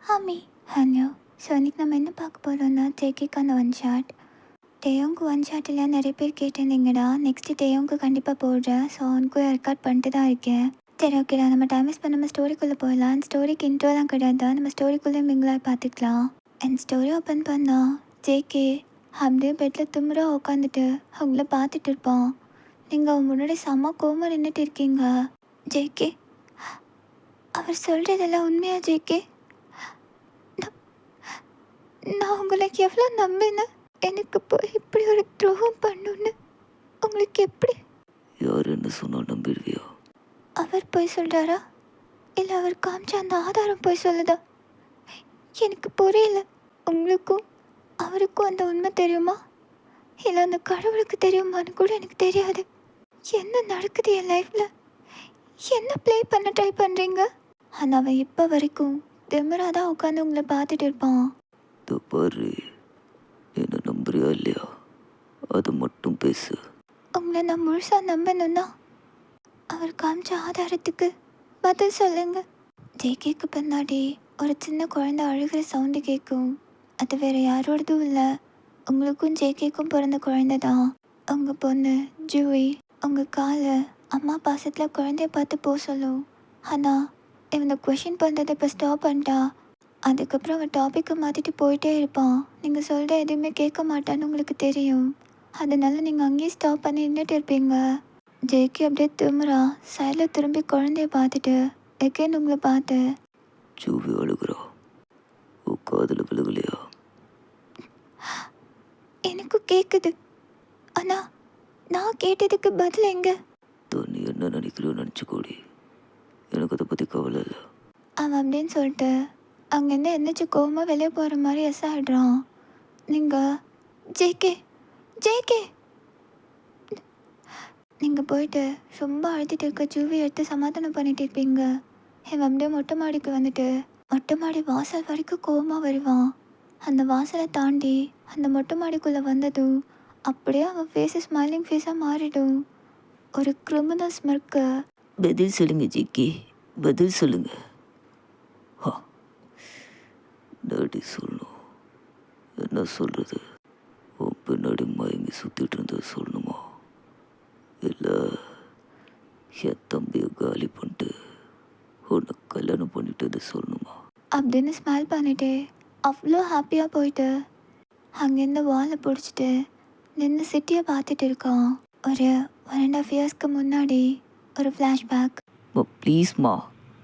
ஹாமி hello. So இன்றைக்கி நம்ம என்ன பார்க்க போகிறோம்னா ஜேகேக்கான ஒன் ஷாட். டேயோங்கு ஒன் ஷாட்டில் நிறைய பேர் கேட்டிருந்தீங்கடா. நெக்ஸ்ட்டு டேயோங்கு கண்டிப்பாக போடுறேன். ஸோ அவனுக்கும் ரெக்கார்ட் பண்ணிட்டு தான் இருக்கேன். சரி ஓகேடா, நம்ம டைம் வேஸ்ட் பண்ண நம்ம ஸ்டோரிக்குள்ளே போகலாம். அந்த ஸ்டோரிக்கு இன்ட்ரோலாம் கிடையாது, நம்ம ஸ்டோரிக்குள்ளே மிங்களாக பார்த்துக்கலாம். அண்ட் ஸ்டோரி ஓப்பன் பண்ணால் ஜேகே அப்படியே பெட்டில் திமுறா உட்காந்துட்டு அவங்கள பார்த்துட்டு இருப்பான். நீங்கள் அவன் முன்னாடி செம்ம கோவமாக நின்றுட்டு இருக்கீங்க. ஜேகே, அவர் சொல்கிறதெல்லாம் உண்மையா ஜேகே? நான் உங்களை எவ்வளோ நம்பினேன். எனக்கு இப்போ இப்படி ஒரு துரோகம் பண்ணுன்னு உங்களுக்கு எப்படி? யார் என்ன சொன்னால் நம்பிடுவியா? அவர் போய் சொல்கிறாரா இல்லை அவர் காமிச்ச அந்த ஆதாரம் போய் சொல்லுதா? எனக்கு புரியல. உங்களுக்கும் அவருக்கும் அந்த உண்மை தெரியுமா இல்லை அந்த கடவுளுக்கு தெரியுமான்னு கூட எனக்கு தெரியாது. என்ன நடக்குது என் லைஃப்பில்? என்ன ப்ளே பண்ண ட்ரை பண்ணுறீங்க? ஆனால் அவன் இப்போ வரைக்கும் திமிராக தான் உட்காந்து உங்களை பார்த்துட்டு இருப்பான். பாரு, என்ன நம்புறியா இல்லையா? அது மட்டும் பேசு. உங்களை நான் முழுசாக நம்பணும்னா அவர் காமிச்ச ஆதாரத்துக்கு பதில் சொல்லுங்க. ஜேகேக்கு பின்னாடி ஒரு சின்ன குழந்தை அழுகிற சவுண்டு கேட்கும். அது வேற யாரோடதும் இல்லை, உங்களுக்கும் ஜேகேக்கும் பிறந்த குழந்தை தான். உங்கள் பொண்ணு ஜூவி உங்கள் காலை அம்மா பாசத்தில் குழந்தைய பார்த்து போக சொல்லும். ஆனால் இவனை கொஷின் பண்ணுறதை இப்போ ஸ்டாப் பண்ணிட்டா. அதுக்கப்புறம் அவன் டாப்பிக்கை மாற்றிட்டு போயிட்டே இருப்பான். நீங்கள் சொல்கிற எதுவுமே கேட்க மாட்டான்னு உங்களுக்கு தெரியும். அதனால நீங்கள் அங்கேயே ஸ்டாப் பண்ணி நின்றுட்டு இருப்பீங்க. ஜேகே அப்படியே திமுறா சைடில் திரும்பி குழந்தைய பார்த்துட்டு எகேன் உங்களை பார்த்து, ஜூவி அழுகுறா, காதில் விழுகலையா? எனக்கும் கேட்குது, ஆனால் நான் கேட்டதுக்கு பதில் எங்க? நீ என்ன நினைக்கிறியோ நினச்சிக்கோடி, எனக்கு அதை பற்றி கவலை இல்லை. அவன் அப்படின்னு சொல்லிட்டு அங்கேருந்து எந்திரிச்சு கோவமாக வெளியே போகிற மாதிரி எஸ் ஆகிடுறான். நீங்கள் ஜேகே ஜேகே நீங்கள் போயிட்டு ரொம்ப அழுத்திட்டு இருக்க ஜூவி எடுத்து சமாதானம் பண்ணிட்டு இருப்பீங்க. இவன் அப்படியே மொட்டை மாடிக்கு வந்துட்டு மொட்டை மாடி வாசல் வரைக்கும் கோவமாக வருவான். அந்த வாசலை தாண்டி அந்த மொட்டை மாடிக்குள்ளே வந்ததும் அப்படியே அவன் ஃபேஸு ஸ்மைலிங் ஃபேஸாக மாறிடும். ஒரு கிரிமினல் ஸ்மர்க்கு. பதில் சொல்லுங்க ஜிக்கி, பதில் சொல்லுங்க. டாடி சொல்லணும். என்ன சொல்கிறது? உன் பின்னாடி மயங்கி சுற்றிட்டு இருந்தது சொல்லணுமா? இல்லை என் தம்பியை காலி பண்ணிட்டு உன்னை கல்யாணம் பண்ணிட்டு சொல்லணுமா? அப்படின்னு ஸ்மைல் பண்ணிட்டு அவ்வளோ ஹாப்பியாக போயிட்டு அங்கேருந்து வாலை பிடிச்சிட்டு நின்று சிட்டியை பார்த்துட்டு இருக்கான். ஒரு 1.5 இயர்ஸ்க்கு முன்னாடி ஒரு ஃப்ளாஷ்பேக். ப்ளீஸ்மா,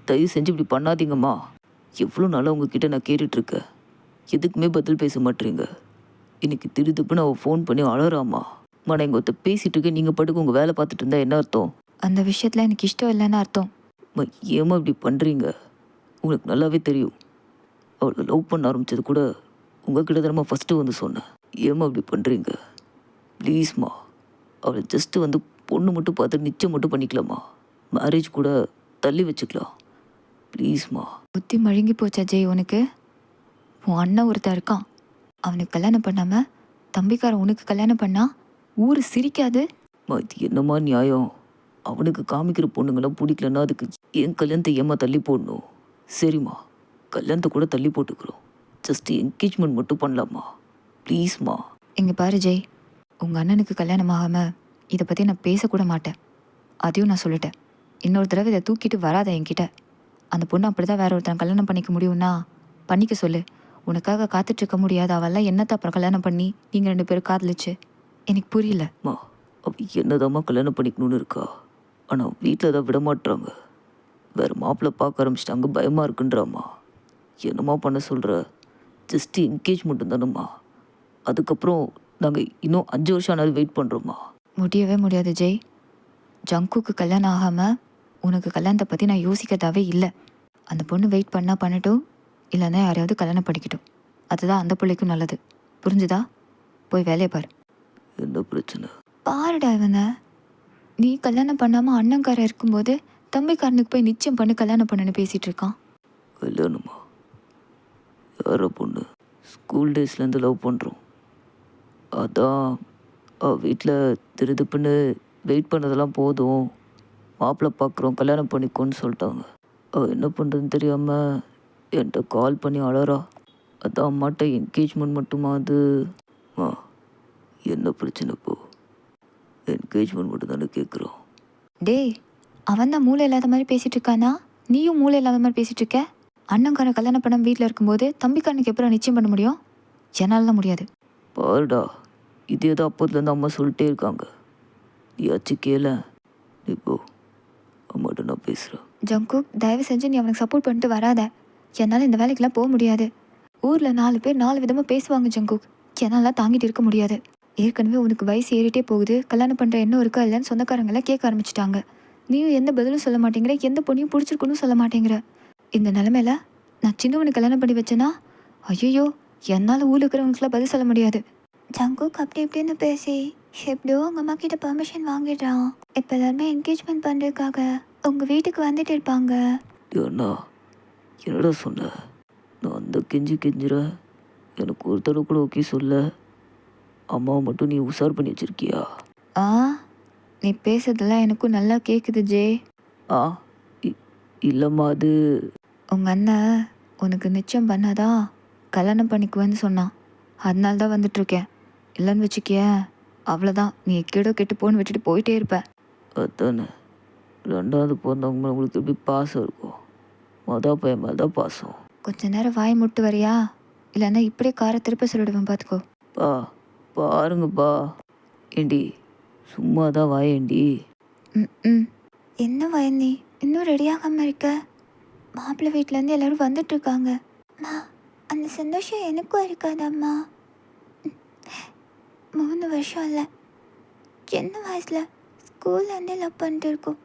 தயவு செஞ்சு இப்படி பண்ணாதீங்கம்மா. எவ்வளோ நாளாக உங்ககிட்ட நான் கேட்டுட்ருக்கேன், எதுக்குமே பதில் பேச மாட்டேறீங்க. இன்னைக்கு திடுதுப்புன்னு அவள் ஃபோன் பண்ணி அழறாம்மா. நான் எங்கள் ஒருத்த பேசிகிட்டு இருக்கேன், நீங்கள் பாட்டுக்கு உங்கள் வேலை பார்த்துட்டு இருந்தா என்ன அர்த்தம்? அந்த விஷயத்தில் எனக்கு இஷ்டம் இல்லைன்னு அர்த்தம். ஏம்மா இப்படி பண்ணுறீங்க? உங்களுக்கு நல்லாவே தெரியும், அவளை லவ் பண்ண ஆரம்பித்தது கூட உங்ககிட்ட தானம்மா ஃபஸ்ட்டு வந்து சொன்னேன். ஏம்மா இப்படி பண்ணுறீங்க? ப்ளீஸ்மா, அவளை ஜஸ்ட்டு வந்து பொண்ணு மட்டும் பார்த்து நிச்சயம் மட்டும் பண்ணிக்கலாமா? மேரேஜ் கூட தள்ளி வச்சுக்கலாம் ப்ளீஸ்மா. புத்தி மழுங்கி போச்சா ஜெய் உனக்கு? உன் அண்ணன் ஒருத்தன் இருக்கான், அவனுக்கு கல்யாணம் பண்ணாமல் தம்பிக்காரன் உனக்கு கல்யாணம் பண்ணா ஊர் சிரிக்காது? இது என்னம்மா நியாயம்? அவனுக்கு காமிக்கிற பொண்ணுங்களாம் பிடிக்கலன்னா அதுக்கு என் கல்யாணத்தை ஏமா தள்ளி போடணும்? சரிம்மா, கல்யாணத்தை கூட தள்ளி போட்டுக்கிறோம், ஜஸ்ட்டு என்கேஜ்மெண்ட் மட்டும் பண்ணலாமா? ப்ளீஸ்மா. இங்கே பாரு ஜெய், உங்கள் அண்ணனுக்கு கல்யாணம் ஆகாமல் இதை பற்றி நான் பேசக்கூட மாட்டேன். அதையும் நான் சொல்லிட்டேன். இன்னொரு தடவை இதை தூக்கிட்டு வராத என்கிட்ட. அந்த பொண்ணு அப்படி தான் வேற ஒருத்தன் கல்யாணம் பண்ணிக்க முடியும்னா பண்ணிக்க சொல்லு. உனக்காக காத்துட்ருக்க முடியாது. அவெல்லாம் என்னத்தை அப்புறம் கல்யாணம் பண்ணி நீங்கள் 2 பேரும் காதலிச்சு? எனக்கு புரியல. அவள் என்னதாம்மா கல்யாணம் பண்ணிக்கணும்னு இருக்கா, ஆனால் வீட்டில் தான் விட மாட்டுறாங்க. வேறு மாப்பிள்ளை பார்க்க ஆரம்பிச்சிட்டாங்க, பயமாக இருக்குன்றாம்மா. என்னம்மா பண்ண சொல்கிற? ஜஸ்ட்டு என்கேஜ்மெண்ட் தானம்மா, அதுக்கப்புறம் நாங்கள் இன்னும் 5 வருஷம் ஆனாலும் வெயிட் பண்ணுறோம்மா. முடியவே முடியாது ஜெய். ஜங்குக்கு கல்யாணம் ஆகாமல் உனக்கு கல்யாணத்தை பற்றி நான் யோசிக்கிறதாவே இல்லை. அந்த பொண்ணு வெயிட் பண்ணால் பண்ணட்டும், இல்லைன்னா யாரையாவது கல்யாணம் பண்ணிக்கட்டும். அதுதான் அந்த பிள்ளைக்கும் நல்லது. புரிஞ்சுதா? போய் வேலையை பாரு. என்ன பிரச்சனை? பாருடா இவனை, நீ கல்யாணம் பண்ணாமல் அண்ணங்காரன் இருக்கும்போது தம்பிக்காரனுக்கு போய் நிச்சயம் பண்ணி கல்யாணம் பண்ணுன்னு பேசிகிட்டு இருக்கான். கல்யாணமா? யார பொண்ணு? ஸ்கூல் டேஸ்லேருந்து லவ் பண்ணுறோம். அதான் வீட்டில் திருதுப்புன்னு வெயிட் பண்ணதெல்லாம் போதும், மாப்பிள்ளை பார்க்குறோம், கல்யாணம் பண்ணிக்கோன்னு சொல்லிட்டாங்க. என்ன பண்ணுறதுன்னு தெரியாமல் என்கிட்ட கால் பண்ணி அழறா. அதான் அம்மாட்ட என்கேஜ்மெண்ட் மட்டுமா அது? அம்மா, என்ன பிரச்சனை இப்போ? என்கேஜ்மெண்ட் மட்டும் தானே கேட்குறோம். டேய், அவன் தான் மூளை இல்லாத மாதிரி பேசிட்டு இருக்கானா? நீயும் மூளை இல்லாத மாதிரி பேசிட்டு இருக்க. அண்ணங்கார கல்யாணம் பண்ண வீட்டில் இருக்கும்போது தம்பிக்காரனுக்கு எப்பறம் நிச்சயம் பண்ண முடியும்? என்னாலலாம் முடியாது. பாருடா, இதே தான் அப்போதுலேருந்து அம்மா சொல்லிட்டே இருக்காங்க. நீயாச்சும் கேள. இப்போ அம்மாட்ட நான் பேசுகிறேன். ஜங்குக், தயவு செஞ்சு நீ அவனுக்கு சப்போர்ட் பண்ணிட்டு வராத. என்னால் இந்த வேலைக்கெல்லாம் போக முடியாது. ஊரில் 4 பேர் 4 விதமாக பேசுவாங்க ஜங்குக். என்னால் தாங்கிட்டு இருக்க முடியாது. ஏற்கனவே உனக்கு வயசு ஏறிட்டே போகுது. கல்யாணம் பண்ணுற எண்ணம் இருக்கா இல்லைன்னு சொந்தக்காரங்களாம் கேட்க ஆரம்பிச்சிட்டாங்க. நீயும் எந்த பதிலும் சொல்ல மாட்டேங்கிற, எந்த பொண்ணையும் பிடிச்சிருக்குன்னு சொல்ல மாட்டேங்கிற. இந்த நிலமையில நான் சின்னவனுக்கு கல்யாணம் பண்ணி வச்சேன்னா ஐயோ, என்னால் ஊரில் இருக்கிறவங்களுக்குலாம் பதில் சொல்ல முடியாது. ஜங்குக் அப்படி இப்படின்னு பேசி எப்படியோ உங்கள் அம்மா கிட்ட பர்மிஷன் வாங்கிடுறான். இப்போ எல்லாருமே என்கேஜ்மெண்ட் பண்ணுறதுக்காக உங்கள் வீட்டுக்கு வந்துட்டு இருப்பாங்க. அண்ணா, என்னடா சொன்ன? நான் அந்த கெஞ்சுற எனக்கு ஒரு தடவை கூட ஓகே சொல்ல. அம்மாவை மட்டும் நீ உஷார் பண்ணி வச்சிருக்கியா? ஆ, நீ பேசுறதெல்லாம் எனக்கும் நல்லா கேட்குது ஜே. ஆ, இல்லைம்மா, அது உங்கள் அண்ணன் உனக்கு நிச்சயம் பண்ணாதான் கல்யாணம் பண்ணிக்குவேன்னு சொன்னான். அதனால தான் வந்துட்டுருக்கேன். இல்லைன்னு வச்சுக்கிய அவ்வளோதான், நீ எக்கேடோ கெட்டு போன்னு விட்டுட்டு போயிட்டே இருப்ப. அதானே, 2வது பிறந்தவங்க மேலே உங்களுக்கு எப்படி பாசம் இருக்கும்? பையன் மேலே தான் பாசம். கொஞ்ச நேரம் வாய் முட்டு வரியா? இல்லைன்னா இப்படியே காரை திருப்ப சொல்லிடுவேன், பார்த்துக்கோ. பா, பாருங்கப்பா. ஏண்டி, சும்மா தான் வாயேண்டி. ம். என்ன வயன் நீ இன்னும் ரெடியாகாமல் இருக்க? மாப்பிள்ளை வீட்டிலேருந்து எல்லோரும் வந்துட்டுருக்காங்க. அம்மா, அந்த சந்தோஷம் எனக்கும் இருக்காதம்மா. 3 வருஷம் இல்லை, சின்ன வயசில் ஸ்கூல்லேருந்தே லவ் பண்ணிட்டு இருக்கோம்.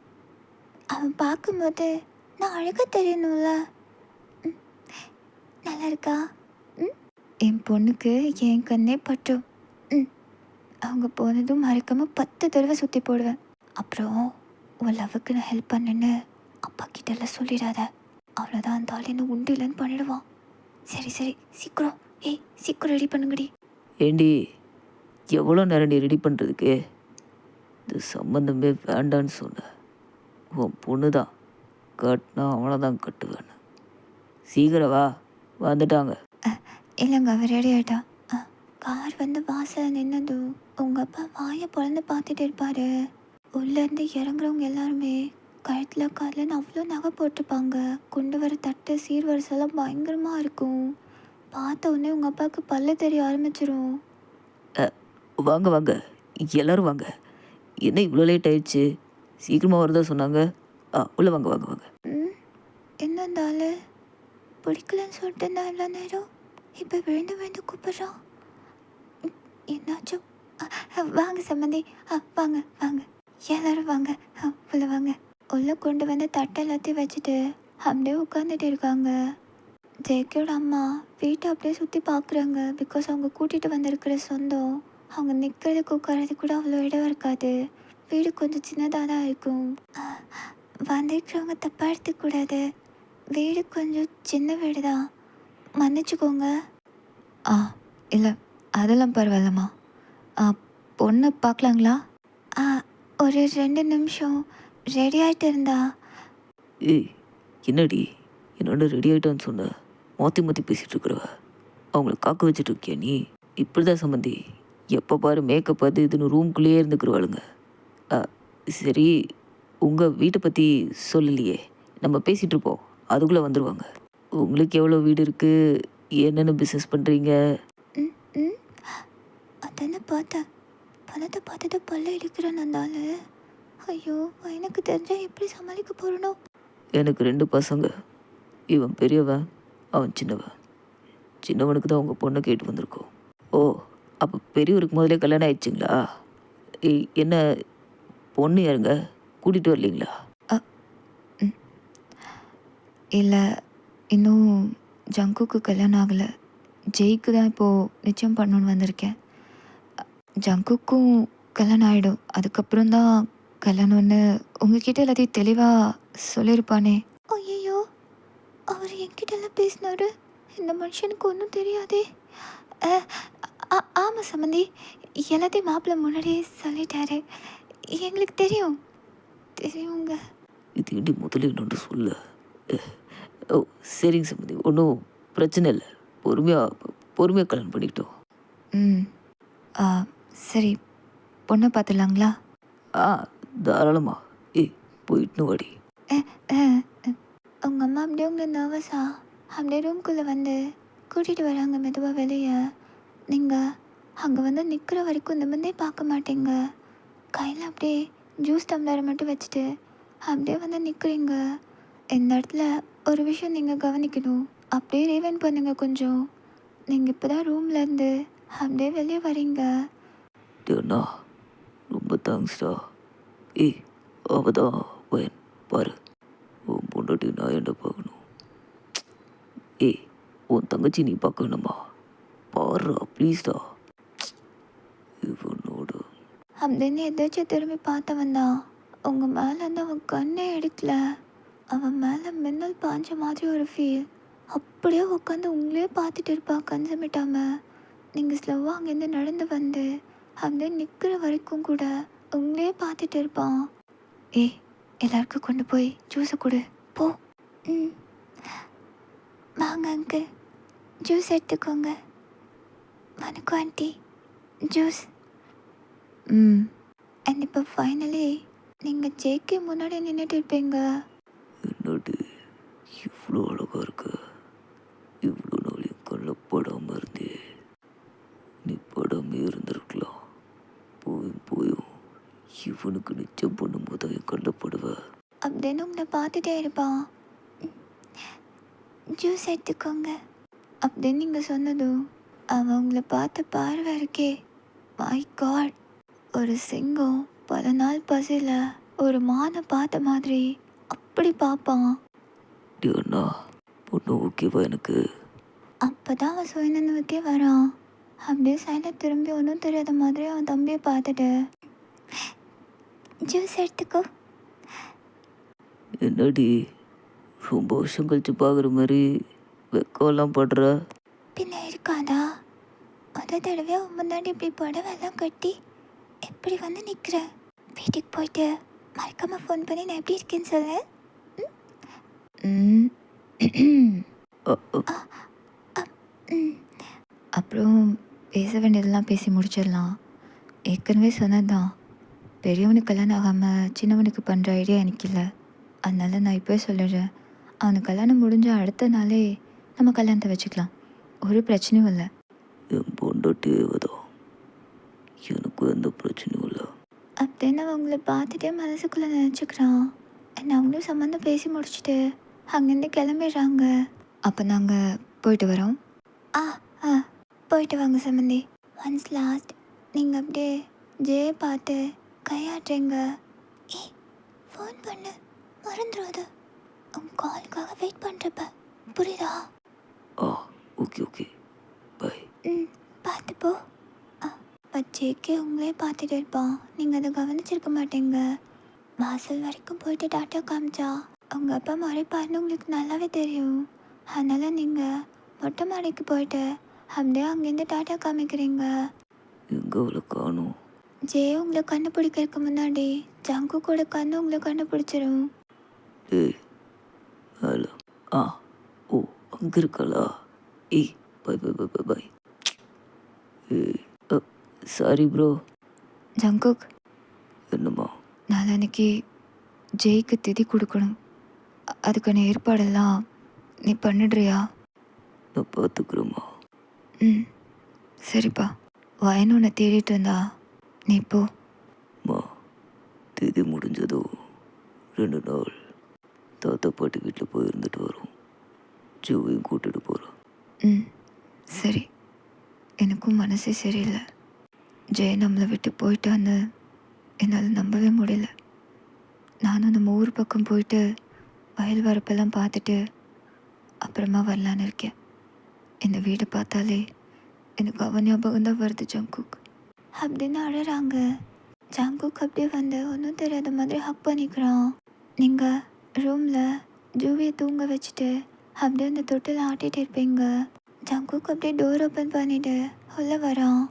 அவன் பார்க்கும்போது நான் அழகாக தெரியணும்ல. ம், நல்லா இருக்கா? என் பொண்ணுக்கு என் கண்ணே பட்டும். அவங்க போனதும் மறக்காமல் 10 தடவை சுற்றி போடுவேன். அப்புறம் உன் லவ்வுக்கு நான் ஹெல்ப் பண்ணேன்னு அப்பா கிட்டலாம் சொல்லிடாத. அவ்வளோதான், அந்த ஆள் என்ன உண்டு இல்லைன்னு பண்ணிடுவான். சரி சீக்கிரம், சீக்கிரம் ரெடி பண்ணுங்கடி. ஏண்டி, எவ்வளோ நேரம் நீ ரெடி பண்ணுறதுக்கு? இது சம்மந்தமே வேண்டான்னு சொன்னேன். உன் பொண்ணு தான் கட்டினா அவனை தான் கட்டுவேன். சீக்கிரம் வா, வந்துட்டாங்க. இல்லைங்க, அவர் ரெடி ஆகிட்டா. கார் வந்து வாசல் நின்னதும் உங்கள் அப்பா வாயை பிறந்து பார்த்துட்டு இருப்பார். உள்ளேருந்து இறங்குறவங்க எல்லாருமே கழுத்தில் காலில்னு அவ்வளோ நகை போட்டிருப்பாங்க. கொண்டு வர தட்டு சீர்வரிசெல்லாம் பயங்கரமாக இருக்கும். பார்த்த உடனே உங்கள் அப்பாவுக்கு பல்ல தெரிய ஆரம்பிச்சிரும். வாங்க, எல்லோரும் வாங்க. என்ன இவ்வளோ லேட் ஆயிடுச்சு? சீக்கிரமாக வரதா சொன்னாங்க. உள்ளே வாங்க. என்ன அந்த ஆள் பிடிக்கலன்னு சொல்லிட்டு இருந்தா இவ்வளோ நேரம், இப்போ விழுந்து கூப்பிட்றான். என்னாச்சும்? வாங்க சம்மந்தி, வாங்க எல்லோரும் வாங்க, உள்ளே வாங்க. உள்ளே கொண்டு வந்து தட்டை எல்லாத்தையும் வச்சுட்டு அப்படியே உட்காந்துட்டு இருக்காங்க. ஜேக்கியோட அம்மா வீட்டை அப்படியே சுற்றி பார்க்குறாங்க. பிகாஸ் அவங்க கூட்டிகிட்டு வந்திருக்கிற சொந்தம். அவங்க நிற்கிறதுக்கு உட்காரதுக்கு கூட அவ்வளோ இடம் இருக்காது. வீடு கொஞ்சம் சின்னதாக தான் இருக்கும். வந்திருக்கிறவங்க தப்பாக எடுத்துக்கூடாது. வீடு கொஞ்சம் சின்ன வீடு தான், மன்னிச்சுக்கோங்க. இல்லை, அதெல்லாம் பரவாயில்லம்மா. பொண்ணை பார்க்கலாங்களா? ஒரு 2 நிமிஷம் ரெடி ஆகிட்டு இருந்தா. ஏய், என்னடி என்னோட ரெடி ஆகிட்டான்னு சொன்ன? மாற்றி பேசிகிட்டு இருக்கிறவ அவங்கள காக்க வச்சுட்டு இருக்கியா நீ? இப்படி தான் சம்மந்தி, எப்போ பாரு மேக்கப் அது இதுன்னு ரூம்குள்ளேயே இருந்துக்கிறவாளுங்க. சரி, உங்கள் வீட்டை பற்றி சொல்லலையே, நம்ம பேசிகிட்டு இருப்போம், அதுக்குள்ளே வந்துடுவாங்க. உங்களுக்கு எவ்வளோ வீடு இருக்குது, என்னென்ன பிஸ்னஸ் பண்ணுறீங்க? அதானே பார்த்தேன். பணத்தை பார்த்துட்டு பல்ல எடுக்கிறேன் அந்த ஆள். ஐயோ, எனக்கு தெரிஞ்சால் எப்படி சமாளிக்க போகிறனோ. எனக்கு 2 பசங்க. இவன் பெரியவன், அவன் சின்னவன். சின்னவனுக்கு தான் உங்கள் பொண்ணை கேட்டு வந்திருக்கோம். ஓ, அப்போ பெரியவருக்கு முதலே கல்யாணம் ஆயிடுச்சுங்களா? என்ன பொண்ணு யாருங்க, கூட்டிகிட்டு வரலீங்களா? இல்லை, இன்னும் ஜங்குக்கு கல்யாணம் ஆகலை. ஜெய்க்கு தான் இப்போது நிச்சயம் பண்ணணுன்னு வந்திருக்கேன். ஜங்குக்கும் கல்யாணம் ஆகிடும், அதுக்கப்புறம் தான் கல்யாணம்னு உங்ககிட்ட எல்லாத்தையும் தெளிவாக சொல்லியிருப்பானே. ஐயோ, அவர் என்கிட்டலாம் பேசினாரு. இந்த மனுஷனுக்கு ஒன்றும் தெரியாதே. ஆமாம் சம்மந்தி, எல்லாத்தையும் மாப்பிள்ளை முன்னாடியே சொல்லிட்டாரு. எங்களுக்கு தெரியுங்க. இது இண்டி முதல்ல என்னொன்று சொல்ல. ஓ சரிங்க சம்மந்தி, ஒன்றும் பிரச்சனை இல்லை. பொறுமையாக கல்யாணம் பண்ணிக்கிட்டோம். ம் ஆ சரி, பொண்ணை பார்த்துடலாங்களா? ஆ தாராளமா. ஏய் போயிட்டுன்னு வாடி. உங்கள் அம்மா அப்படியே உங்களை நர்வஸா அப்படியே ரூம்குள்ளே வந்து கூட்டிகிட்டு வராங்க மெதுவாக வெளியே. நீங்கள் அங்கே வந்து நிற்கிற வரைக்கும் நிமிர்ந்தே பார்க்க மாட்டீங்க. கையில் அப்படியே ஜூஸ் டம்ளரை மட்டும் வச்சுட்டு அப்படியே வந்து நிற்கிறீங்க. இந்த இடத்துல ஒரு விஷயம் நீங்கள் கவனிக்கணும். அப்படியே ரீவைண்ட் பண்ணுங்க கொஞ்சம். நீங்கள் இப்போ தான் ரூம்லேருந்து அப்படியே வெளியே வரீங்க. அண்ணா ரொம்ப தேங்க்ஸ்டா. ஏய் அவ தான் வயன் பாரு. உன் பொண்டாட்டி நான் என்ன பார்க்கணும்? ஏய் உன் தங்கச்சி நீ பார்க்க வேணுமா? பாருடா ப்ளீஸ்டா. இவனோட அப்படின்னு எதாச்சும் திரும்பி பார்த்தவன் தான் உங்கள் மேலேருந்து அவன் கண்ணே எடுக்கல. அவன் மேலே மின்னல் பாஞ்ச மாதிரி ஒரு ஃபீல். அப்படியே உட்காந்து உங்களே பார்த்துட்டு இருப்பா கண் சிமிட்டாமல். நீங்கள் ஸ்லோவாக அங்கேருந்து நடந்து வந்து அப்படியே நிற்கிற வரைக்கும் கூட உங்களே பார்த்துட்டு இருப்பான். ஏய் எல்லாருக்கும் கொண்டு போய் ஜூஸை கொடு போ. ம் வாங்க அங்கிள், ஜூஸ் எடுத்துக்கோங்க. வணக்கம் ஆண்டி, ஜூஸ். ம் அண்ட் இப்போ ஃபைனலி நீங்கள் ஜேக்கு முன்னாடி நின்றுட்டு இருப்பீங்க. என்னடி இவ்வளோ அழகாக இருக்கு. இவ்வளோ நாள் என் கண்ணில் படாமல் இருந்தே. நீ படாமே இருந்திருக்கலாம். போயும் இவனுக்கு நிச்சயம் பண்ணும்போது என் கண்ணில் படுவ. அப்படின்னு உங்களை பார்த்துட்டே இருப்பான். ஜூஸ் எடுத்துக்கோங்க அப்படின்னு நீங்கள் சொன்னதும் அவன் உங்களை பார்த்த பார்வை இருக்கே, மை காட். ஒரு சிங்கம் பல நாள் பசியில் ஒரு மானை பார்த்த மாதிரி அப்படி பார்ப்பான். அண்ணா பொண்ணு ஓகேவா எனக்கு? அப்போ தான் அவன் சுயநனவுக்கே வரான். அப்படியே சைடில் திரும்பி ஒன்றும் தெரியாத மாதிரி அவன் தம்பியை பார்த்துட்டு ஜூஸ் எடுத்துக்கோ. என்னடி ரொம்ப வருஷம் கழிச்சு பார்க்குற மாதிரி வெக்கம்லாம் படுற? பின்ன இருக்காதா? தடவையாக முன்னாடி இப்படி புடவெல்லாம் கட்டி எப்படி வந்து நிற்கிற? வீட்டுக்கு போயிட்டு மறக்காமல் ஃபோன் பண்ணி நான் எப்படி இருக்கேன்னு சொல்லு. அப்புறம் பேச வேண்டியதெல்லாம் பேசி முடிச்சிடலாம். ஏற்கனவே சொன்னதுதான், பெரியவனுக்கு கல்யாணம் ஆகாமல் சின்னவனுக்கு பண்ணுற ஐடியா எனக்கு இல்லை. அதனால நான் இப்போயே சொல்லிடுறேன், அவனுக்கு கல்யாணம் முடிஞ்ச அடுத்த நாளே நம்ம கல்யாணத்தை வச்சுக்கலாம். ஒரு பிரச்சனையும் இல்லை. என் பொண்டாட்டியேதான், எனக்கும் எந்த பிரச்சனையும் இல்லை அப்படின்னு அவங்கள பார்த்துட்டே மனசுக்குள்ளே நினச்சிக்கிறான். அவங்களும் சம்மந்தம் பேசி முடிச்சுட்டு அங்கேருந்து கிளம்பிடுறாங்க. அப்போ நாங்கள் போயிட்டு வரோம். ஆ ஆ போயிட்டு வாங்க சம்மந்தி. ஒன்ஸ் லாஸ்ட் நீங்கள் அப்படியே ஜே பார்த்து கையாட்டுறீங்க. ஏய் ஃபோன் பண்ணு, மறந்துடாது. உங்கள் காலுக்காக வெயிட் பண்ணுறப்ப, புரியுதா? ஆ ஓகே பை. ம் பார்த்து போ. பச்சைக்கே உங்களே பார்த்துட்டு இருப்பான். நீங்கள் அதை கவனிச்சிருக்க மாட்டீங்க. வாசல் வரைக்கும் போயிட்டு டாட்டா காமிச்சா அவங்க அப்பா மறைப்பாருன்னு உங்களுக்கு நல்லாவே தெரியும். அதனால் நீங்கள் மொட்டை மாடிக்கு போயிட்டு அப்படியே அங்கேருந்து டாட்டா காமிக்கிறீங்க. எங்கே அவளை காணும்? ஜே உங்களை கண்டுபிடிக்கிறதுக்கு முன்னாடி ஜங்கு கூட கண்ணு உங்களை கண்டுபிடிச்சிரும். ஏய் ஹலோ. ஆ ஓ அங்கே இருக்காளா? ஏய் பை. ஏய் சாரி ப்ரோ. ஜங்குக், என்னம்மா? நாளைக்கு ஜெய்க்கு திதி கொடுக்கணும். அதுக்கான ஏற்பாடெல்லாம் நீ பண்ணிடுறியா? நான் பார்த்துக்குறேம்மா. ம் சரிப்பா. வயனு உன்னை தேடிட்டு இருந்தா நீ போ. மா தேதி முடிஞ்சதோ 2 நாள் தாத்தா பாட்டி வீட்டில் போய் இருந்துட்டு வரோம். ஜோவையும் கூட்டிட்டு போகிறோம். ம் சரி. எனக்கும் மனசே சரியில்லை. ஜெய் நம்மளை விட்டு போயிட்டான்னு என்னால் நம்பவே முடியல. நானும் நம்ம ஊர் பக்கம் போயிட்டு வயல் வரப்பெல்லாம் பார்த்துட்டு அப்புறமா வரலான்னு இருக்கேன். இந்த வீடை பார்த்தாலே எனக்கு அவன் ஞாபகம் தான் வருது ஜங்குக். அப்படின்னு அழறாங்க. ஜங்குக் அப்படியே வந்து ஒன்றும் தெரியாத மாதிரி ஹக் பண்ணிக்கிறான். நீங்கள் ரூமில் ஜூவியை தூங்க வச்சுட்டு அப்படியே அந்த தொட்டில் ஆட்டிகிட்டு இருப்பீங்க. ஜங்குக் அப்படியே டோர் ஓப்பன் பண்ணிவிட்டு உள்ளே வரான்.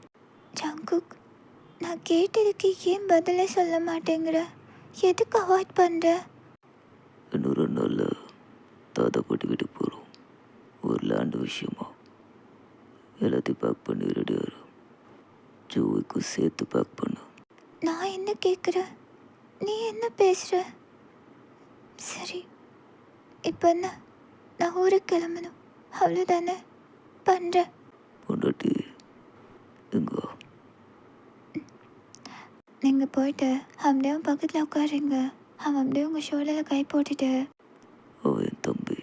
ஜங்குக், நான் கேட்டதுக்கு ஏன் பதிலே சொல்ல மாட்டேங்கிற? எதுக்கு அவாய்ட் பண்ணுற? இன்னும் 2 நாளில் தாத்தா பாட்டி வீட்டுக்கு போகிறோம். ஒரு லேண்டு விஷயமா எல்லாத்தையும் பேக் பண்ணி ரெடியாக இரு. ஜோவிக்கும் சேர்த்து பேக் பண்ணு. நான் என்ன கேட்குறேன், நீ என்ன பேசுகிற? சரி, இப்போ என்ன, நான் ஊருக்கு கிளம்பணும், அவ்வளோதானே? பண்ணுறேன். பொண்டாட்டி எங்கோ? நீங்கள் போயிட்டு அப்படியே பக்கத்தில் உட்காருங்க. அவன் அப்படியே உங்கள் ஷோல்டரில் கை போட்டுட்டு, அவன் என் தம்பி.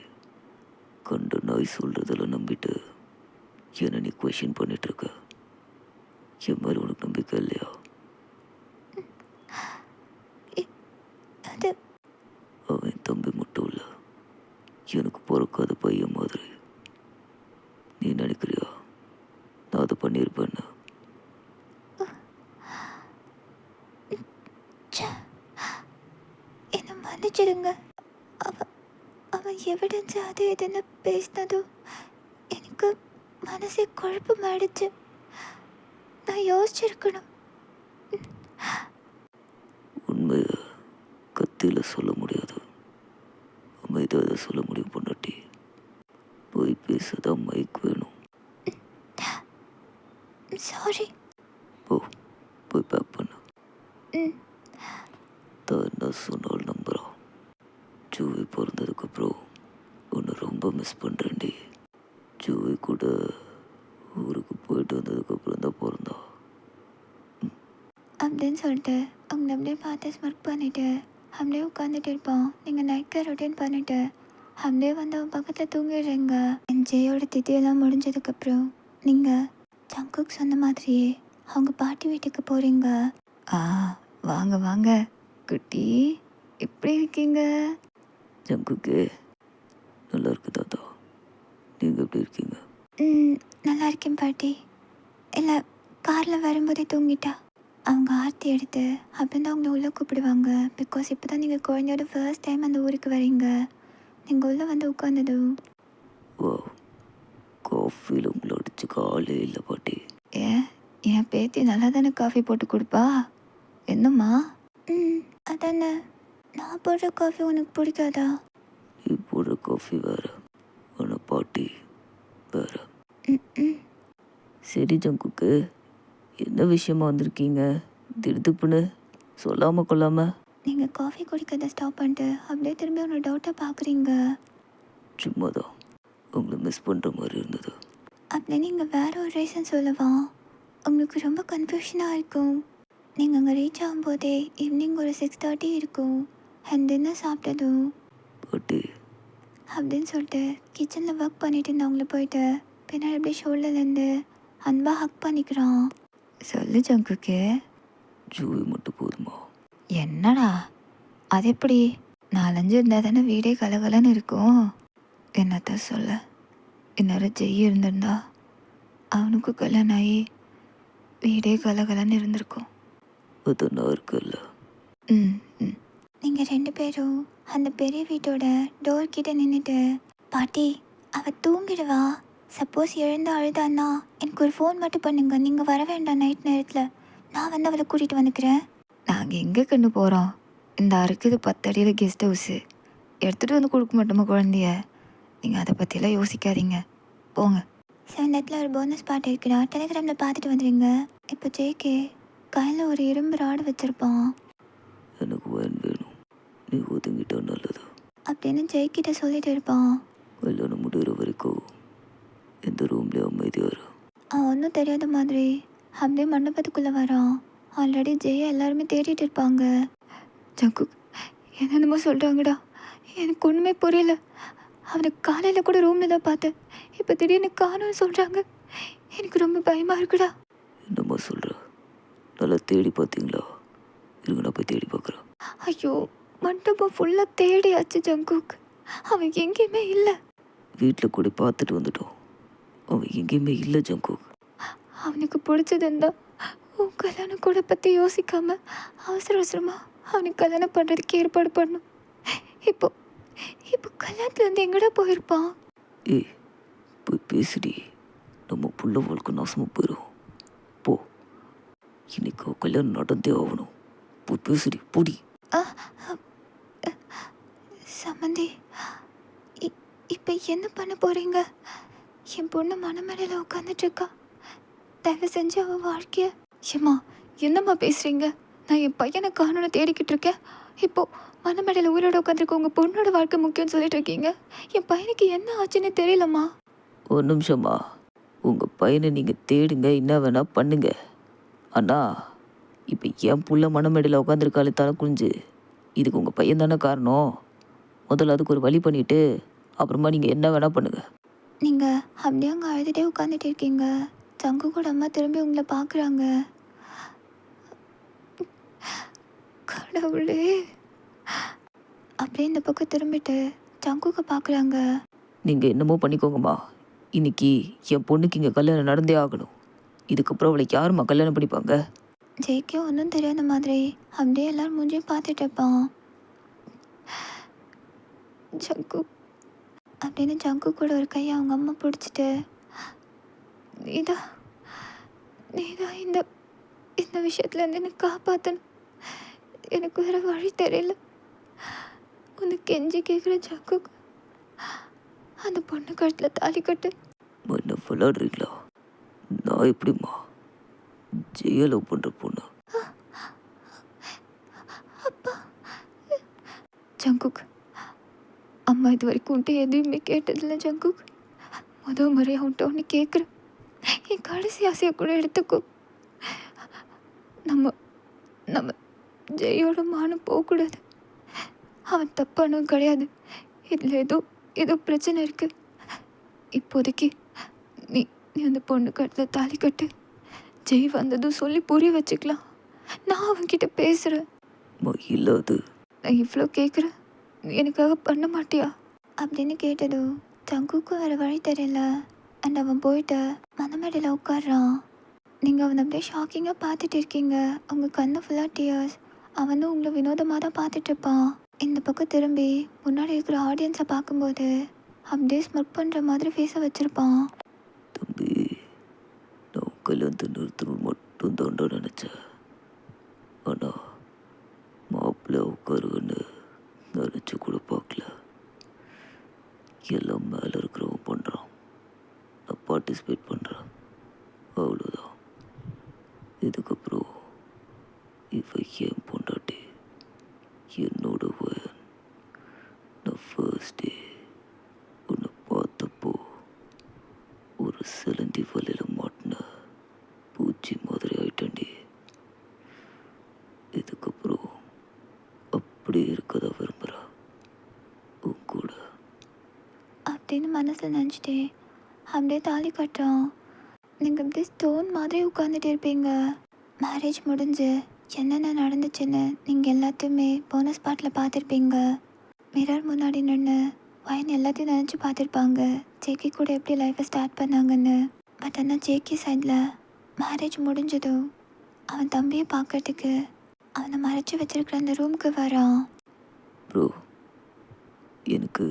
கண்ட நாய் சொல்கிறதெல்லாம் நம்பிட்டு என்ன நீ கொஷின் பண்ணிகிட்ருக்க. என் மாதிரி உனக்கு நம்பிக்கை இல்லையா? அது அவன் என் தம்பி மட்டும் இல்லை, எனக்கு பிறக்காத பையன் மாதிரி. நீ நினைக்கிறியா நான் அதை பண்ணியிருப்பேன்னு? என்னை மன்னிச்சிடுங்க. அவன் எவிடன்ஸ் அது இதுன்னு பேசினதும் எனக்கு மனசே குழப்பமாயிடுச்சு. நான் யோசிச்சிருக்கணும். உண்மையை கத்தியில் சொல்ல முடியாது, அமைதியாக சொல்ல முடியும் பொண்டாட்டி. போய் பேசதான் மைக் வேணும். சாரி. போய் பேக் பண்ணு. ம் தான் என்ன சொன்னால் நம்புகிறான். ஜூவி பிறந்ததுக்கப்புறம் உன்னை ரொம்ப மிஸ் பண்ணுறேன்டி. ஜூவி கூட ஊருக்கு போயிட்டு வந்ததுக்கப்புறம் தான் பிறந்தா. அப்படின்னு சொல்லிட்டு அவங்கள அப்படியே பார்த்து ஸ்மர்க் பண்ணிவிட்டு அப்படியே உட்காந்துட்டு இருப்பான். நீங்கள் நைட் கேர் ரொட்டீன் பண்ணிவிட்டு அப்படியே வந்து அவன் பக்கத்தில் தூங்கிடுறீங்க. என் ஜெயோட திதியெல்லாம் முடிஞ்சதுக்கப்புறம் நீங்கள் ஜங்குக் சொன்ன மாதிரியே அவங்க பாட்டி வீட்டுக்கு போகிறீங்க. வாங்க வாங்க குட்டி, எப்படி இருக்கீங்க? ஜங்குக்கு நல்லா இருக்கு தாத்தா. நீங்கள் எப்படி இருக்கீங்க? நல்லா இருக்கேன் பாட்டி. இல்லை, காரில் வரும்போதே தூங்கிட்டா. அவங்க ஆர்த்தி எடுத்து அப்படின்னு அவங்கள உள்ளே கூப்பிடுவாங்க. பிகாஸ் இப்போ தான் நீங்கள் குழந்தையோட ஃபர்ஸ்ட் டைம் அந்த ஊருக்கு வரீங்க. நீங்கள் உள்ளே வந்து உட்காந்ததும், வா, காஃபியில் உங்களை அடிச்சுக்க ஆளே இல்லை பாட்டி. என் பேத்தி நல்லா தானே காஃபி போட்டு கொடுப்பா. என்னம்மா? அதானே, நான் போடுற காஃபி உனக்கு பிடிக்காதா? நீ போடுற காஃபி வேறு, ஆனால் பாட்டி வேறு. சரி ஜங்குக்கு, என்ன விஷயமா வந்திருக்கீங்க திடுதுப்புன்னு சொல்லாமல் கொள்ளாமல்? நீங்கள் காஃபி குடிக்கிறத ஸ்டாப் பண்ணிட்டு அப்படியே திரும்பி உன்னோட டவுட்டை பார்க்குறீங்க. சும்மா தான் உங்களை மிஸ் பண்ணுற மாதிரி இருந்தது. அப்படி நீங்கள் வேற ஒரு ரீசன் சொல்லவா? உங்களுக்கு ரொம்ப கன்ஃபியூஷனாக இருக்கும். நீங்கள் அங்கே ரீச் ஆகும்போதே ஈவினிங் ஒரு 6:30 இருக்கும். அண்ட் டின்னர் சாப்பிட்டதும் பாட்டி அப்படின்னு சொல்லிட்டு கிச்சனில் ஒர்க் பண்ணிட்டு இருந்தவங்கள போயிட்டு பின்னாடி அப்படியே ஷோல்டர்லேருந்து அன்பாக ஹக் பண்ணிக்கிறான். சொல்லு ஜங்குக்கு. ஜூவி மட்டும் போதுமா? என்னடா அது எப்படி? 4-5 இருந்தால் தானே வீடே கலகலன்னு இருக்கும். என்னத்த சொல்ல, இன்னொரு ஜெய் இருந்திருந்தா அவனுக்கும் கல்யாணம் ஆகி வீடே கலகலன்னு இருந்திருக்கும். அது நான் இருக்கல. நீங்கள் 2 பேரும் அந்த பெரிய வீட்டோட டோர் கிட்ட நின்றுட்டு, பாட்டி அவள் தூங்கிடுவா, சப்போஸ் எழுந்து அழுதான்னா எனக்கு ஒரு ஃபோன் மட்டும் பண்ணுங்க, நீங்கள் வர வேண்டாம் நைட் நேரத்தில், நான் வந்து அவளை கூட்டிகிட்டு வந்துக்கிறேன். நாங்கள் எங்கே கண்டு போகிறோம்? இந்த அறுக்குது 10 அடியில் கெஸ்ட் ஹவுஸு, எடுத்துகிட்டு வந்து கொடுக்க மாட்டோமா குழந்தைய? நீங்கள் அதை பற்றிலாம் யோசிக்காதீங்க, போங்க. சார், நெட்டில் ஒரு போனஸ் பாட்டு இருக்குடா, டெலிகிராமில் பார்த்துட்டு வந்துடுங்க. இப்போ ஜேகே கையில் ஒரு இரும்பு ராடு வச்சுருப்பான். எனக்கு வேன் வேணும், நீ ஒதுங்கிட்டா நல்லது அப்படின்னு ஜெய்கிட்ட சொல்லிட்டு இருப்பான். கல்யாணம் முடிகிற வரைக்கும் எந்த ரூம்லேயே அமைதியாக இரு. அவன் ஒன்றும் தெரியாத மாதிரி அப்படியே மண்டபத்துக்குள்ளே வரான். ஆல்ரெடி ஜெயை எல்லாருமே தேடிட்டு இருப்பாங்க. ஜங்குக் என்னென்னமோ சொல்கிறாங்கடா, எனக்கு ஒன்றுமே புரியல. அவனுக்கு காலையில் கூட ரூமில் தான் பார்த்தேன், இப்போ திடீர்னு காணும்னு சொல்கிறாங்க. எனக்கு ரொம்ப பயமாக இருக்குடா. என்னம்மா சொல்கிற? நல்லா தேடி பார்த்தீங்களா? இருங்க நான் போய் தேடி பார்க்குறேன். ஐயோ, மண்டபம் ஃபுல்லாக தேடியாச்சு ஜங்குக், அவன் எங்கேயுமே இல்லை. வீட்டில் கூட பார்த்துட்டு வந்துட்டோம், அவன் எங்கேயுமே இல்லை ஜங்குக். அவனுக்கு பிடிச்சது இருந்தா உன் கல்யாணம் கூட பற்றி யோசிக்காம அவசர அவசரமாக அவனுக்கு கல்யாணம் பண்ணுறதுக்கு ஏற்பாடு பண்ணும். இப்போ இப்போ கல்யாணத்துலேருந்து எங்கடா போயிருப்பான்? ஏய், போய் பேசுடி, நம்ம புள்ள வாழ்க்கை நாசமாக போயிடும். போ, இன்னைக்கு கல்யாணம் நடந்தே ஆகணும். போய் பேசுடி, போடி. சம்மந்தி, இப்போ என்ன பண்ண போகிறீங்க? என் பொண்ணு மனமேடையில் உட்காந்துட்ருக்கா. தயவு செஞ்சு அவள் வாழ்க்கைய. ஏம்மா, என்னம்மா பேசுகிறீங்க? நான் என் பையனை காணோன்னு தேடிக்கிட்டு இருக்கேன். இப்போது மனமேடையில் உயிரோட உட்காந்துருக்க உங்கள் பொண்ணோட வாழ்க்கை முக்கியம்னு சொல்லிட்டு இருக்கீங்க. என் பையனுக்கு என்ன ஆச்சுன்னு தெரியலம்மா. ஒரு நிமிஷம்மா. உங்கள் பையனை நீங்கள் தேடுங்க, என்ன வேணால் பண்ணுங்க. ஆனால் இப்போ என் புள்ள மனமேடையில் உட்காந்துருக்காலே தலை குனிஞ்சு, இதுக்கு உங்கள் பையன் தானே காரணம். முதல்ல அதுக்கு ஒரு வழி பண்ணிவிட்டு அப்புறமா நீங்கள் என்ன வேணால் பண்ணுங்கள். நீங்கள் அப்படியே அங்கே அழுதுகிட்டே உட்காந்துட்டு இருக்கீங்க. சங்கு கூட அம்மா திரும்பி உங்களை பார்க்குறாங்க. கடவுளே! அப்படியே இந்த பக்கம் திரும்பிட்டு சங்குக்கு பார்க்குறாங்க. நீங்கள் என்னமோ பண்ணிக்கோங்கம்மா. இன்னைக்கு என் பொண்ணுக்கு இங்கே கல்யாணம் நடந்தே ஆகணும். இதுக்கப்புறம் அவளை யாரும்மா கல்யாணம் பண்ணிப்பாங்க? ஜெய்க்கே ஒன்றும் தெரியாத மாதிரி அப்படியே எல்லாரும் மூஞ்சியும் பார்த்துட்டு இருப்பான். ஜங்கு அப்படின்னு ஜங்கு கூட ஒரு கையை அவங்க அம்மா பிடிச்சிட்டு, நீதான் நீதான் இந்த இந்த விஷயத்துலேருந்து என்னை காப்பாற்றணும். எனக்கு வேறு வழி தெரியல. உன்னை கெஞ்சி கேட்குற ஜங்கு, அந்த பொண்ணு கழுத்தில் தாலி கட்டு. என்ன விளையாடுறீங்களா? நான் எப்படிம்மா ஜெய லவ் பண்ணுற பொண்ணு? அப்பா ஜங்குக், அம்மா இது வரைக்கும் உன்ட்டு எதுவுமே கேட்டதில்லை ஜங்குக். முதல் முறையாக உன்ட்ட ஒன்று கேட்குறேன். என் கடைசி ஆசையை கூட எடுத்துக்கோ. நம்ம நம்ம ஜெயோட மானம் போகக்கூடாது. அவன் தப்பானவன் கிடையாது. இதில் ஏதோ பிரச்சனை இருக்குது. இப்போதைக்கு நீ நீ அந்த பொண்ணு கட்டில் தாலி கட்டு. ஜெய் வந்ததும் சொல்லி புரிய வச்சுக்கலாம். நான் அவன்கிட்ட பேசுகிறேன். இல்லாது நான் இவ்வளோ கேட்குறேன், எனக்காக பண்ண மாட்டியா அப்படின்னு கேட்டதும் சங்குக்கும் வேறு வழி தெரியல. அண்ட் அவன் போயிட்டு மனமேடையில் உட்காடுறான். நீங்கள் அவனை அப்படியே ஷாக்கிங்காக பார்த்துட்டு இருக்கீங்க. அவங்க கண்ணு ஃபுல்லாக டியர்ஸ். அவனும் உங்களை வினோதமாக தான் பார்த்துட்ருப்பான். இந்த பக்கம் திரும்பி முன்னாடி இருக்கிற ஆடியன்ஸை பார்க்கும்போது அப்படியே ஸ்மக் பண்ணுற மாதிரி ஃபேஸை வச்சுருப்பான். தம்பி, நான் கல்யாணத்தை நிறுத்தணும் மட்டும் தாண்டா நினச்சேன். ஆனால் மாப்பிள்ளை உட்காருன்னு நினச்சி கூட பார்க்கல. எல்லாம் மேலே இருக்கிறவன் பண்ணுறான், நான் பார்ட்டிசிபேட் பண்ணுறேன், அவ்வளோதான். இதுக்கப்புறம் இவ என் பொண்டாட்டி, என்னோட வயன். நான் ஃபர்ஸ்ட் டே உன்னை பார்த்தப்போ ஒரு சிலந்தி வலையில் மாட்டின பூச்சி மாதிரி ஆயிட்டண்டி. இதுக்கப்புறம் அப்படியே இருக்கதா விரும்புகிறா உன் கூட அப்படின்னு மனசில் நினச்சிட்டே அப்படியே தாலி கட்டுறான். நீங்கள் அப்படியே ஸ்டோன் மாதிரி உட்காந்துட்டு இருப்பீங்க. மேரேஜ் முடிஞ்சு என்னென்ன நடந்துச்சுன்னு நீங்கள் எல்லாத்தையுமே போனஸ் பாட்டில் பார்த்துருப்பீங்க. மிரர் முன்னாடி நின்று வயன் எல்லாத்தையும் நினச்சி பார்த்துருப்பாங்க, ஜேகே கூட எப்படி லைஃப்பை ஸ்டார்ட் பண்ணாங்கன்னு. பட் ஆனால் ஜேகே சைடில் மேரேஜ் முடிஞ்சதும் அவன் தம்பியை பார்க்கறதுக்கு அவனை மறைச்சி வச்சிருக்கிற அந்த ரூமுக்கு வரான். ப்ரோ, எனக்கு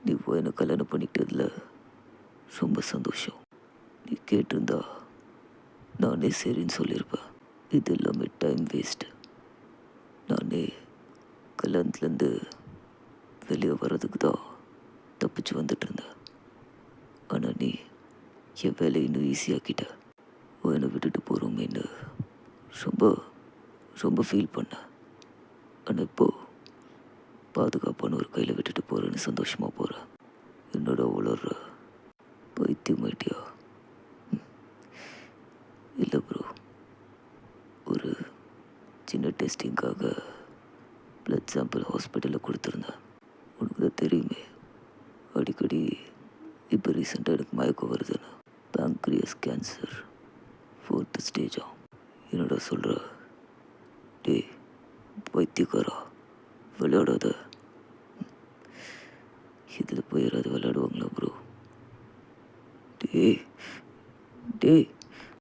நீ வயனை கல்யாணம் பண்ணிக்கிட்டதில் ரொம்ப சந்தோஷம். நீ கேட்டிருந்தா நானே சரின்னு சொல்லியிருப்பேன். இது எல்லாமே டைம் வேஸ்ட்டு. நானே கல்யாணத்துலேருந்து வெளியே வர்றதுக்கு தான் தப்பிச்சு வந்துட்டு இருந்தேன். ஆனால் நீ என் வேலையை இன்னும் ஈஸியாக்கிட்ட. என்னை விட்டுட்டு போகிறோமேன்னு ரொம்ப ரொம்ப ஃபீல் பண்ணேன். ஆனால் இப்போது பாதுகாப்பான ஒரு கையில் விட்டுட்டு போகிறேன்னு சந்தோஷமாக போகிறேன். என்னோட உளர்ற பைத்தியமாயிட்டியா? இல்லை ப்ரோ, ஒரு சின்ன டெஸ்டிங்காக பிளட் சாம்பிள் ஹாஸ்பிட்டலில் கொடுத்துருந்தேன். உனக்கு தான் தெரியுமே, அடிக்கடி இப்போ ரீசெண்டாக எனக்கு மயக்கம் வருதுன்னு. Pancreas cancer 4th ஸ்டேஜா. என்னடா சொல்கிற? டே பைத்தியக்காரா, விளையாடாத. இதில் போய் யாராவது விளையாடுவாங்களா ப்ரோ? டே டே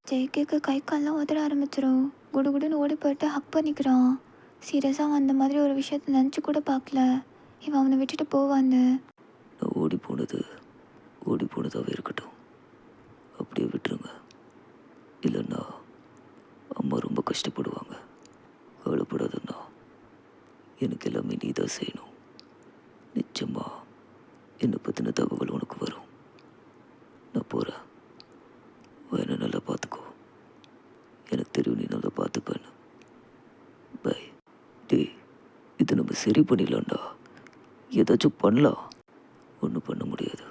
ஜேகேக்கு கை கால்லாம் உதற ஆரம்பிச்சிடும். குடுகுடுன்னு ஓடி போயிட்டு ஹக் பண்ணிக்கிறான். சீரியஸாக அந்த மாதிரி ஒரு விஷயத்தை நினச்சி கூட பார்க்கல இவன் அவனை விட்டுட்டு போவான்னு. நான் ஓடி போனதாகவே இருக்கட்டும், அப்படியே விட்டுருங்க. இல்லைன்னா அம்மா ரொம்ப கஷ்டப்படுவாங்க. கவலைப்படாதண்ணா, எனக்கு எல்லாமே நீ தான் செய்யணும். நிச்சயமாக என்னை பற்றின தகவல் உனக்கு வரும். நான் போகிறேன். என்னை நல்லா பார்த்துக்கோ. எனக்கு தெரியும் நீ நல்லா பார்த்துப்பேன்னு. பை. டேய், இது நம்ம சரி பண்ணிடலாம்டா. ஏதாச்சும் பண்ணலாம். ஒன்றும் பண்ண முடியாது.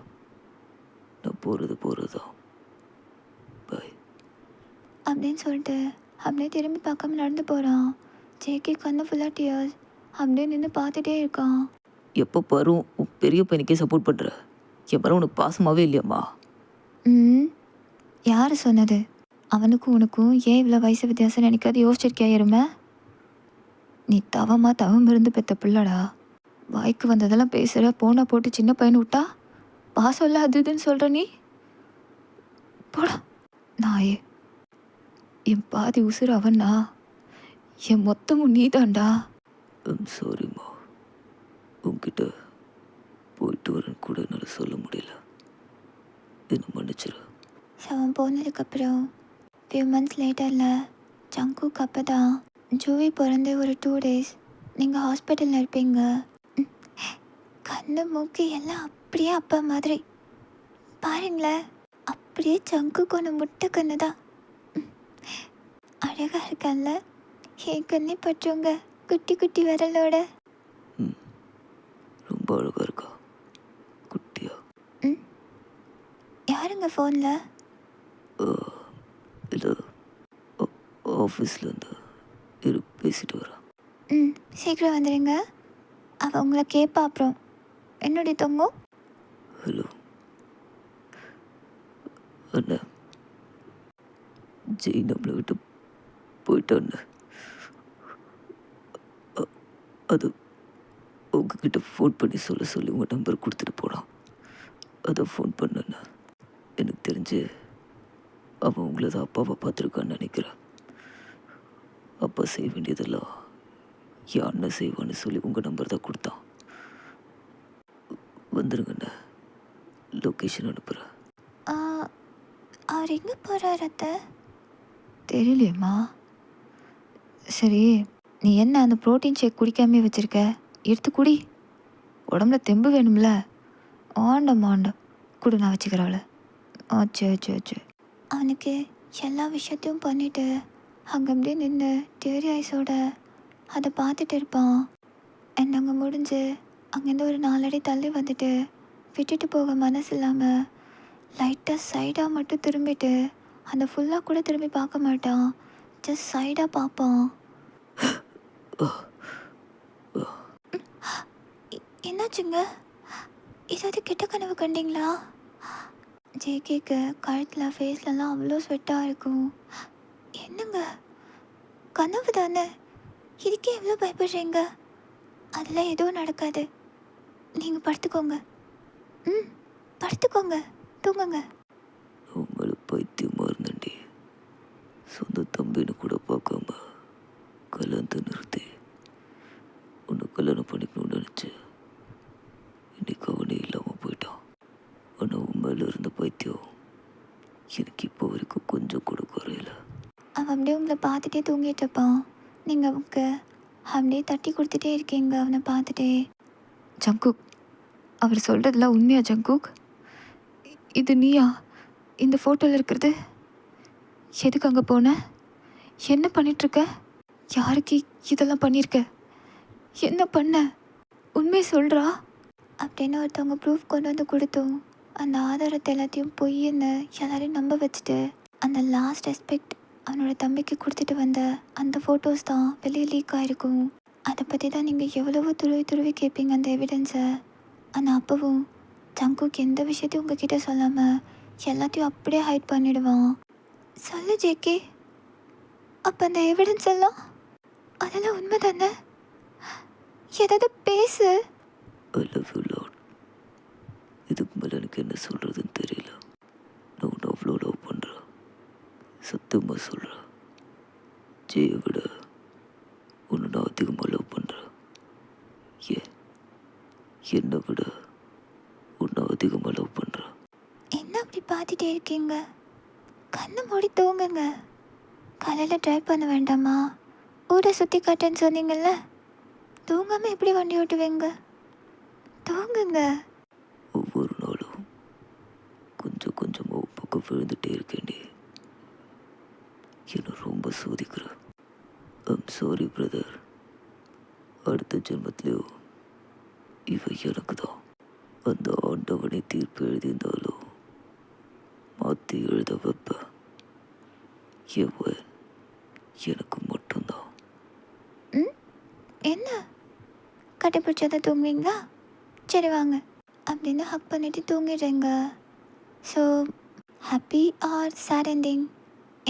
நான் போகிறது தான். பை. அப்படின்னு சொல்லிட்டு அப்படியே திரும்பி பார்க்காம நடந்து போகிறான். ஜேகே கண்ணு ஃபுல்லாக டியர்ஸ். அப்படியே நின்று பார்த்துட்டே இருக்கான். எப்போ பாரும் உன் பெரிய பையனுக்கே சப்போர்ட் பண்ணுற. என் மேலே உனக்கு பாசமாகவே இல்லையாம்மா? யார் சொன்னது? அவனுக்கும் உனக்கும் ஏன் இவ்வளோ வயசு வித்தியாசம் நினைக்காது யோசிச்சிருக்கியா எருமை? நீ தவம் இருந்து பெற்ற பிள்ளடா. வாய்க்கு வந்ததெல்லாம் பேசுகிற, போனா போட்டு சின்ன பையனை விட்டா பாசம் இல்லை அது இதுன்னு சொல்கிற நீ. போடா நாயே. என் பாதி உசுறு அவனா, என் மொத்தமும் நீதான்டா. சாரிம்மா. உன்கிட்ட போயிட்டு வரேன்னு கூட என்னால் சொல்ல முடியல. என்ன மன்னிச்சிரு. அவன் போனதுக்கப்புறம் ஃபியூ மந்த்ஸ் லேட்டரில் ஜங்குக்கு அப்போ தான் ஜூவி பிறந்து ஒரு 2 days நீங்கள் ஹாஸ்பிட்டலில் இருப்பீங்க. கண்ணு மூக்கு எல்லாம் அப்படியே அப்பா மாதிரி. பாருங்களேன், அப்படியே ஜங்குக்கு ஒன்று முட்டை கண்ணு தான். அழகாக இருக்கல்ல என் கண்ணே பற்றுங்க, குட்டி குட்டி விரலோட. ரொம்ப அழகாக இருக்கா குட்டியா? யாருங்க ஃபோனில்? இல்லை, ஆஃபீஸ்லேருந்து பேசிட்டு வரேன். சீக்கிரம் வந்துடுங்க. அவள் உங்களை கேட்பா. அப்புறம் என்னுடைய தொங்கும். ஹலோ அண்ணா, ஜெய் நம்மளை விட்டு போயிட்டான்னு அது உங்ககிட்ட ஃபோன் பண்ணி சொல்லி உங்கள் நம்பர் கொடுத்துட்டு போனான். அதை ஃபோன் பண்ணேண்ணா. எனக்கு தெரிஞ்சு அவன் உங்களை தான் அப்பாவை பார்த்துருக்கான்னு நினைக்கிறேன். அப்பா செய்ய வேண்டியதெல்லாம் என் அண்ணன் செய்வான்னு சொல்லி உங்கள் நம்பர் தான் கொடுத்தான். வந்துடுங்கண்ணா, லொக்கேஷன் அனுப்புகிறேன். அவர் எங்கே போகிறார் அத்தை? தெரியலையம்மா. சரி, நீ என்ன அந்த ப்ரோட்டீன் ஷேக் குடிக்காமே வச்சுருக்க? எடுத்து குடி, உடம்புல தெம்பு வேணும்ல. ஆண்ட குடு, நான் வச்சுக்கிறவள. ஆச்சு. அவனுக்கு எல்லா விஷயத்தையும் பண்ணிவிட்டு அங்கே அப்படியே நின்று டேரி ஐஸோட அதை பார்த்துட்டு இருப்பான். அண்ட் அங்கே முடிஞ்சு அங்கேருந்து ஒரு 4 அடி தள்ளி வந்துட்டு விட்டுட்டு போக மனசு இல்லாமல் லைட்டாக சைடாக மட்டும் திரும்பிட்டு அந்த ஃபுல்லாக கூட திரும்பி பார்க்க மாட்டான். ஜஸ்ட் சைடாக பார்ப்பான். என்னாச்சுங்க? ஏதாவது கெட்ட கனவு கண்டிங்களா? ஜேகேக்கு கழுத்தில் ஃபேஸ்லலாம் அவ்வளோ ஸ்வெட்டாக இருக்கும். என்னங்க கனவு தானே, இதுக்கே எவ்வளோ பயப்படுறீங்க? அதெல்லாம் எதுவும் நடக்காது. நீங்கள் படுத்துக்கோங்க. படுத்துக்கோங்க, தூங்குங்க. உங்களை பைத்தியமாக இருந்தேன்டி. சொந்த தம்பின்னு கூட பார்க்காம கல்யாணத்தை நிறுத்தி உன்னை கல்யாணம் பண்ணிக்கணும்னு நினச்சேன். இன்னைக்கு அவனே இல்லாமல் போயிட்டான். ஆனால் உன் மேலே இருந்த பைத்தியம் எனக்கு இப்போ வரைக்கும் கொஞ்சம் கூட குறையல. அவன் அப்படியே உங்களை பார்த்துட்டே தூங்கிட்டு இருப்பான். நீங்கள் அவனுக்கு அப்படியே தட்டி கொடுத்துட்டே இருக்கீங்க அவனை பார்த்துட்டே. ஜங்குக், அவர் சொல்கிறதுலாம் உண்மையா ஜங்குக்? இது நீயா இந்த ஃபோட்டோவில் இருக்கிறது? எதுக்கு அங்கே போன? என்ன பண்ணிகிட்ருக்க? யாருக்கு இதெல்லாம் பண்ணியிருக்க? என்ன பண்ண? உண்மையை சொல்கிறா அப்படின்னு ஒருத்தவங்க ப்ரூஃப் கொண்டு வந்து கொடுத்தோம். அந்த ஆதாரத்தை எல்லாத்தையும் பொய்ன்னு எல்லாரையும் நம்ப வச்சுட்டு அந்த லாஸ்ட் ரெஸ்பெக்ட் அவனோட தம்பிக்கு கொடுத்துட்டு வந்த அந்த ஃபோட்டோஸ் தான் வெளியே லீக் ஆகிருக்கும். அதை பற்றி தான் நீங்கள் எவ்வளவோ துருவி கேட்பீங்க அந்த எவிடன்ஸை. ஆனால் அப்போவும் ஜங்குக்கு எந்த விஷயத்தையும் உங்ககிட்ட சொல்லாமல் எல்லாத்தையும் அப்படியே ஹைட் பண்ணிடுவான். சொல்லு ஜேகே, அப்போ அந்த எவிடன்ஸ் எல்லாம் அதெல்லாம் உண்மை தானே? ஏதாவது பேசு. I love you Lord. இதுக்கு மேலே எனக்கு என்ன சொல்கிறதுன்னு தெரியல. நான் உன்னை அவ்வளோ லவ் பண்ணுறேன். சத்தியமாக சொல்கிறேன். ஜெயை விட உன்னை நான் அதிகமாக லவ் பண்ணுறேன். என்னை விட உன்னை அதிகமாக லவ் பண்ணுறேன். என்ன அப்படி பார்த்துட்டே இருக்கீங்க? கண்ணை மூடி தூங்குங்க. காலையில் ட்ரைவ் பண்ண வேண்டாமா? ஊரை சுற்றி காட்டேன்னு சொன்னீங்கல்ல, தூங்காமல் எப்படி வண்டி ஓட்டுவீங்க? தூங்குங்க. ஓ கொஞ்சம் கொஞ்சமாக பக்கம் விழுந்துட்டே இருக்கேன்டி. என்னை ரொம்ப சோதிக்கிற. I'm sorry brother. அடுத்த ஜென்மத்திலையும் இவ எனக்கு தான். அந்த ஆண்டவனை தீர்ப்பு எழுதியிருந்தாலும் மாற்றி எழுத வைப்பேன். இவன் எனக்கு மட்டும்தான். ம் என்ன கட்டிப்பிடிச்சதை தூங்குவீங்களா? சரி வாங்க அப்படின்னு ஹக் பண்ணிவிட்டு தூங்கிடுறேங்க. So happy or sad ending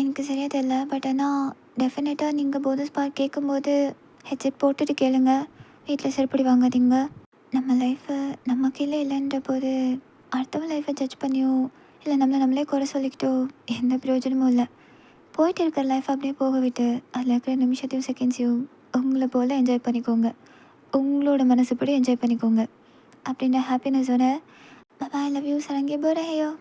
எனக்கு சரியாக தெரியல. பட் ஆனால் டெஃபினட்டாக நீங்கள் போனஸ் பார்ட் கேட்கும்போது ஹெட்செட் போட்டுட்டு கேளுங்க. வீட்டில் செருப்படி வாங்காதீங்க. நம்ம லைஃப்பை நம்ம கீழே இல்லைன்ற போது அடுத்தவங்க லைஃப்பை ஜட்ஜ் பண்ணியோ இல்லை நம்மளே குறை சொல்லிக்கிட்டோ எந்த பிரயோஜனமும் இல்லை. போயிட்டு இருக்கிற லைஃப் அப்படியே போக விட்டு அதில் இருக்கிற நிமிஷத்தையும் செகண்ட்ஸையும் உங்களை போல் என்ஜாய் பண்ணிக்கோங்க. உங்களோட மனசுப்படி என்ஜாய் பண்ணிக்கோங்க அப்படின்ற ஹாப்பினஸோட. பாய், லவ் யூ, சரங்கே போகிறேன்.